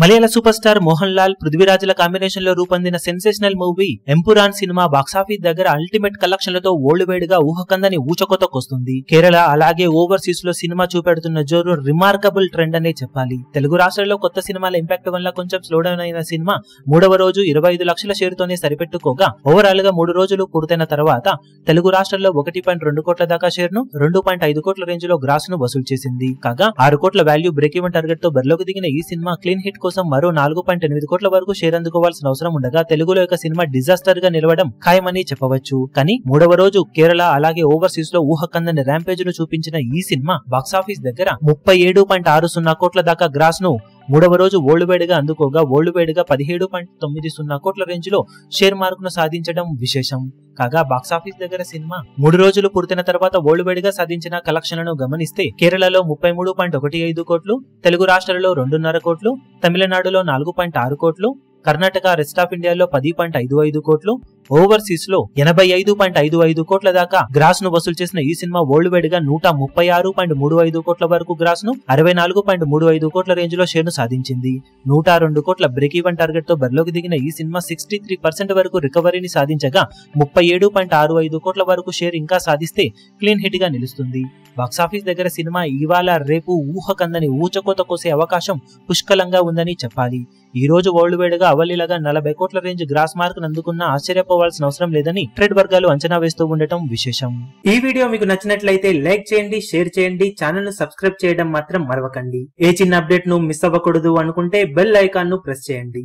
మలయాళ super star Mohan Lal పృథ్వీరాజ్ల combination లో రూపొందిన సెన్సేషనల్ మూవీ ఎంపురాన్ సినిమా బాక్సాఫీస్ దగ్గర అల్టిమేట్ కలెక్షన్లతో ఓల్డ్ వేడిగా ఊహకందని ఊచకొతకొస్తుంది. కేరళ అలాగే ఓవర్సీస్ లో సినిమా చూపెడుతున్న జోరు రిమార్కబుల్ ట్రెండ్ అనే చెప్పాలి. తెలుగు రాష్ట్రాల్లో కొత్త సినిమాల ఇంపాక్ట్ వల్ల కొంచెం స్లో డౌన్ అయిన సినిమా మూడవ రోజు 25 లక్షల షేరుతోనే సరిపెట్టుకోగా ఓవరాల్ గా 3 రోజులు పూర్తయిన తర్వాత తెలుగు రాష్ట్రాల్లో 1.2 కోట్ల దాకా షేర్ ను 2.5 కోట్ల రేంజ్ లో గ్రాస్ ను వసూలు చేసింది. కాగా 6 కోట్ల వాల్యూ బ్రేక్ ఈవెన్ టార్గెట్ తో బరిలోకి దిగిన ఈ సినిమా క్లీన్ హిట్ కోసం మరో 4.8 కోట్ల వరకు షేర్ అందుకోవాల్సిన అవసరం ఉండగా తెలుగులో యొక్క సినిమా డిజాస్టర్ గా నిలవడం ఖాయమని చెప్పవచ్చు. కానీ మూడవ రోజు కేరళ అలాగే ఓవర్సీస్ లో ఊహకందని ర్యాంపేజ్ ను చూపించిన ఈ సినిమా బాక్సాఫీస్ దగ్గర 37.60 కోట్ల దాకా గ్రాస్ ను మూడవ రోజు ఓల్డ్ వేడిగా అందుకోగా ఓల్డ్ వేడిగా 17.90 కోట్ల రేంజ్ లో షేర్ మార్క్ ను సాధించడం విశేషం. కాగా బాక్సాఫీస్ దగ్గర సినిమా 3 రోజులు పూర్తయిన తర్వాత ఓల్డ్ వేడిగా సాధించిన కలెక్షన్లను గమనిస్తే కేరళలో 33.15 కోట్లు, తెలుగు రాష్ట్రాలలో 2.5 కోట్లు, తమిళనాడులో 4.6 కోట్లు, కర్ణాటక రెస్ట్ ఆఫ్ ఇండియాలో 10.55 కోట్లు, ఓవర్సీస్ లో 85.55 కోట్ల దాకా గ్రాస్ ను వసూలు చేసిన ఈ సినిమా వరల్డ్ వైడ్ గా 136.35 కోట్ల వరకు గ్రాస్ ను 64.35 కోట్ల రేంజ్ లో షేర్ ను సాధించింది. 102 కోట్ల బ్రేక్ ఈవెన్ టార్గెట్ తో బరిలోకి దిగిన ఈ సినిమా 63% వరకు రికవరీని సాధించగా 37.65 కోట్ల వరకు షేర్ ఇంకా సాధిస్తే క్లీన్ హిట్ గా నిలుస్తుంది. బాక్సాఫీస్ దగ్గర సినిమా ఇవాళ రేపు ఊహకందని ఊచకోత కోసే అవకాశం పుష్కలంగా ఉందని చెప్పాలి. ఈ రోజు వరల్డ్ వైడ్ గా అవలీలగా 40 కోట్ల రేంజ్ గ్రాస్ మార్క్ అందుకున్న ఆశ్చర్యపోవాల్సిన అవసరం లేదని ట్రేడ్ వర్గాలు అంచనా వేస్తూ ఉండటం విశేషం. ఈ వీడియో మీకు నచ్చినట్లయితే లైక్ చేయండి, షేర్ చేయండి, ఛానల్ ను సబ్స్క్రైబ్ చేయడం మాత్రం మరవకండి. ఏ చిన్న అప్డేట్ ను మిస్ అవ్వకూడదు అనుకుంటే బెల్ ఐకాన్ ను ప్రెస్ చేయండి.